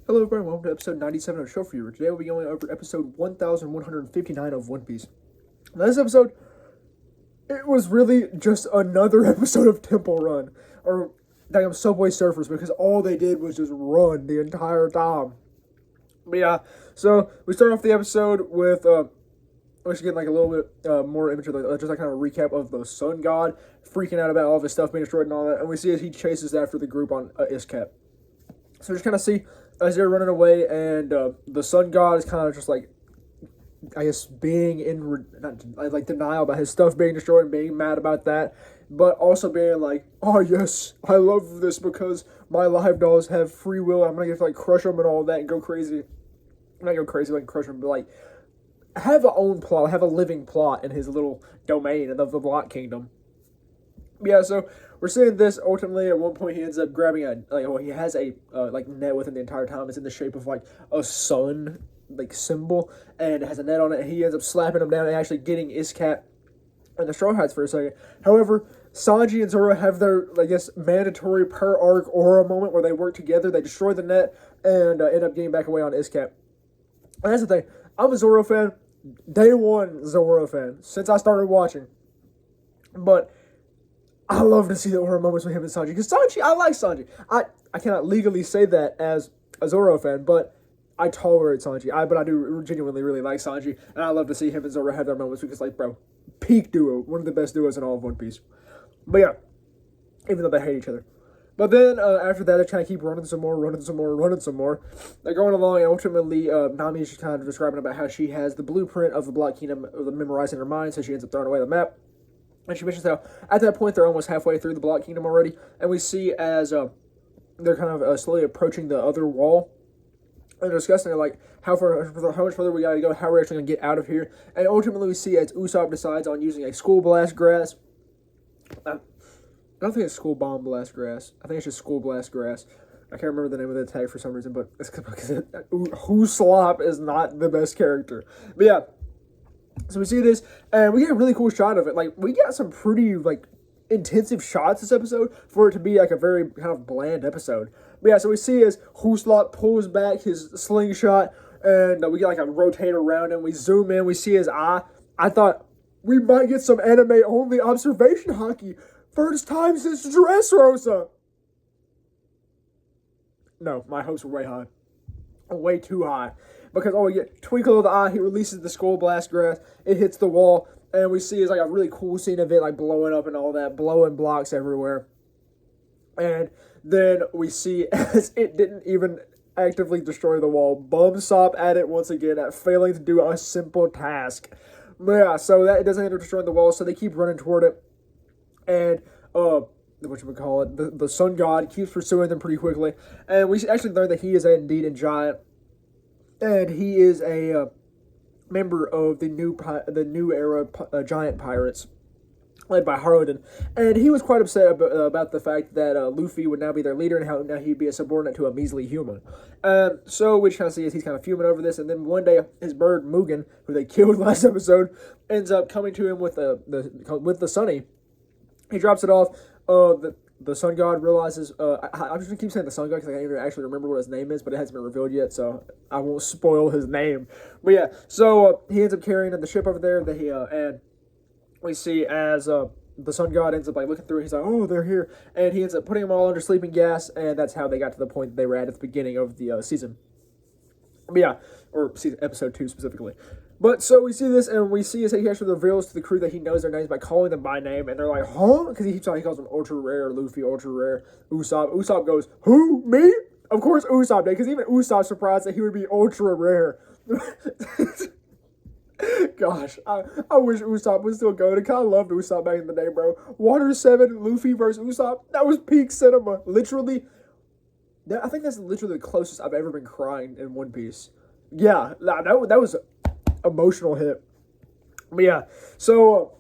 Hello everyone, welcome to episode 97 of Show For You. Today we'll be going over episode 1159 of One Piece. Now this episode, it was really just another episode of Temple Run, or damn Subway Surfers, because all they did was just run the entire time. But yeah, so we start off the episode with, we should get like a little bit more imagery, just like kind of a recap of the Sun God freaking out about all of his stuff being destroyed and all that, and we see as he chases after the group on Iscap. So we just kind of see as they're running away, and the Sun God is kind of just like, I guess, being in not denial about his stuff being destroyed and being mad about that, but also being like, oh yes, I love this because my live dolls have free will. I'm gonna get to like crush them and all that and go crazy. Not go crazy like crush them, but like have a own plot, have a living plot in his little domain of the Block Kingdom. Yeah, so we're seeing this ultimately. At one point, he ends up grabbing he has a like net with him the entire time. It's in the shape of like a sun like symbol, and it has a net on it. And he ends up slapping him down and actually getting Iscat and the Straw Hats for a second. However, Sanji and Zoro have their, I guess, mandatory per arc aura moment where they work together. They destroy the net and end up getting back away on Iscat. And that's the thing. I'm a Zoro fan, day one Zoro fan since I started watching, but I love to see the aura moments with him and Sanji. Because Sanji, I like Sanji. I cannot legally say that as a Zoro fan, but I tolerate Sanji. But I do genuinely really like Sanji. And I love to see him and Zoro have their moments because, like, bro, peak duo. One of the best duos in all of One Piece. But yeah, even though they hate each other. But then after that, they kind of keep running some more. They're going along, and ultimately, Nami is just kind of describing about how she has the blueprint of the Block Kingdom memorized in her mind, so she ends up throwing away the map. And she mentions how at that point they're almost halfway through the Block Kingdom already, and we see as they're kind of slowly approaching the other wall, and they're discussing like how much further we gotta go, how we're actually gonna get out of here, and ultimately we see as Usopp decides on using a school blast grass. I don't think it's school bomb blast grass. I think it's just school blast grass. I can't remember the name of the tag for some reason, but it's because Usopp is not the best character. But yeah. So we see this, and we get a really cool shot of it. Like, we got some pretty, like, intensive shots this episode for it to be, like, a very kind of bland episode. But yeah, so we see as Huslop pulls back his slingshot, and we get, like, a rotate around, and we zoom in, we see his eye. I thought we might get some anime-only observation hockey. First time since Dressrosa. No, my hopes were way high. Way too high. Because, we get Twinkle of the Eye, he releases the Skull Blast Grass, it hits the wall, and we see it's like a really cool scene of it, like blowing up and all that, blowing blocks everywhere. And then we see, as it didn't even actively destroy the wall, Bumsop at it once again, at failing to do a simple task. But yeah, so that it doesn't end up destroying the wall, so they keep running toward it. And, the Sun God keeps pursuing them pretty quickly. And we actually learn that he is indeed a giant. And he is a member of the new era giant pirates, led by Harlden. And he was quite upset about the fact that Luffy would now be their leader and how now he'd be a subordinate to a measly human. So we kind of see as he's kind of fuming over this. And then one day his bird Mugen, who they killed last episode, ends up coming to him with the Sunny. He drops it off. The Sun God realizes, I'm just going to keep saying the Sun God because I can't even actually remember what his name is, but it hasn't been revealed yet, so I won't spoil his name. But yeah, so he ends up carrying the ship over there, and we see as the Sun God ends up like looking through, he's like, oh, they're here, and he ends up putting them all under sleeping gas, and that's how they got to the point that they were at the beginning of the season. But yeah, or episode 2 specifically. But so we see this, and we see as he actually reveals to the crew that he knows their names by calling them by name, and they're like, huh? Because he calls them Ultra Rare, Luffy, Ultra Rare, Usopp. Usopp goes, who? Me? Of course Usopp did, because even Usopp's surprised that he would be Ultra Rare. Gosh, I wish Usopp was still going. I kind of loved Usopp back in the day, bro. Water 7, Luffy versus Usopp, that was peak cinema. Literally, I think that's literally the closest I've ever been crying in One Piece. Yeah, that was emotional hit. But yeah, so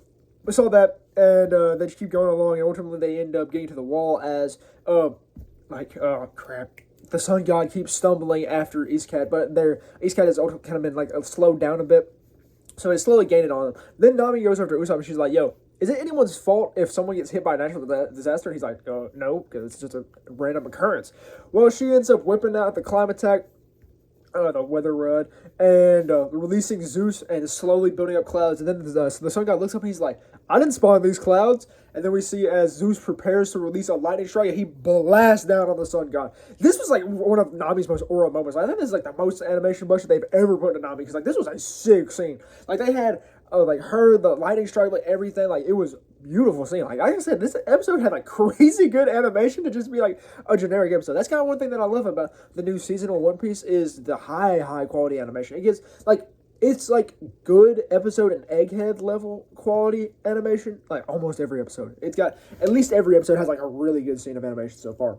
we saw that, and they just keep going along, and ultimately they end up getting to the wall as crap. The Sun God keeps stumbling after Iscat, but Iscat has also kind of been like slowed down a bit, so he's slowly gaining on him. Then Nami goes over to Usopp and she's like, yo, is it anyone's fault if someone gets hit by a natural disaster? He's like, no, because it's just a random occurrence. Well, she ends up whipping out the climb attack, the weather rod, and releasing Zeus and slowly building up clouds. And then the sun god looks up and he's like, I didn't spawn these clouds. And then we see as Zeus prepares to release a lightning strike, and he blasts down on the sun god. This was like one of Nami's most aura moments. I think this is like the most animation budget they've ever put into Nami, because like this was a sick scene. Like they had like her, the lightning strike, like everything. Like it was beautiful scene. Like I said, this episode had like crazy good animation to just be like a generic episode. That's kind of one thing that I love about the new season of One Piece is the high quality animation. It gets like it's like good episode and Egghead level quality animation. Like almost every episode, it's got at least every episode has like a really good scene of animation so far.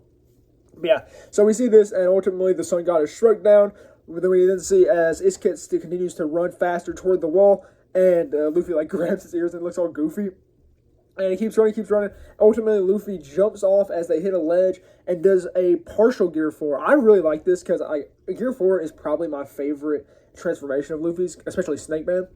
But yeah, so we see this, and ultimately the sun god is struck down. Then we see as Iskit continues to run faster toward the wall, and Luffy like grabs his ears and looks all goofy. And he keeps running. Ultimately, Luffy jumps off as they hit a ledge and does a partial Gear 4. I really like this because Gear 4 is probably my favorite transformation of Luffy's, especially Snake Man.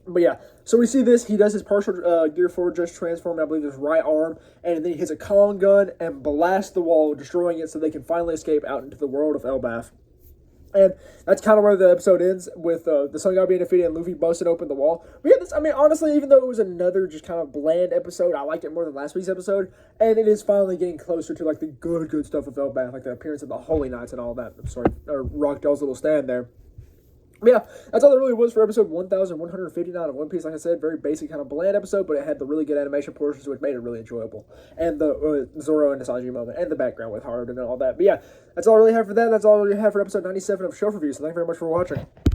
But yeah, so we see this. He does his partial Gear 4 just transformed, I believe, his right arm. And then he hits a Kong gun and blasts the wall, destroying it so they can finally escape out into the world of Elbaf. And that's kind of where the episode ends, with the sun god being defeated and Luffy busting open the wall. But yeah, this, I mean, honestly, even though it was another just kind of bland episode, I liked it more than last week's episode. And it is finally getting closer to like the good stuff of Elbaf, like the appearance of the Holy Knights and all that. I'm sorry, or Rockdale's little stand there. But yeah, that's all there really was for episode 1159 of One Piece. Like I said, very basic, kind of bland episode, but it had the really good animation portions, which made it really enjoyable. And the Zoro and Sanji moment, and the background with Hard and all that. But yeah, that's all I really have for that. That's all I really have for episode 97 of Shelf Review. So thank you very much for watching.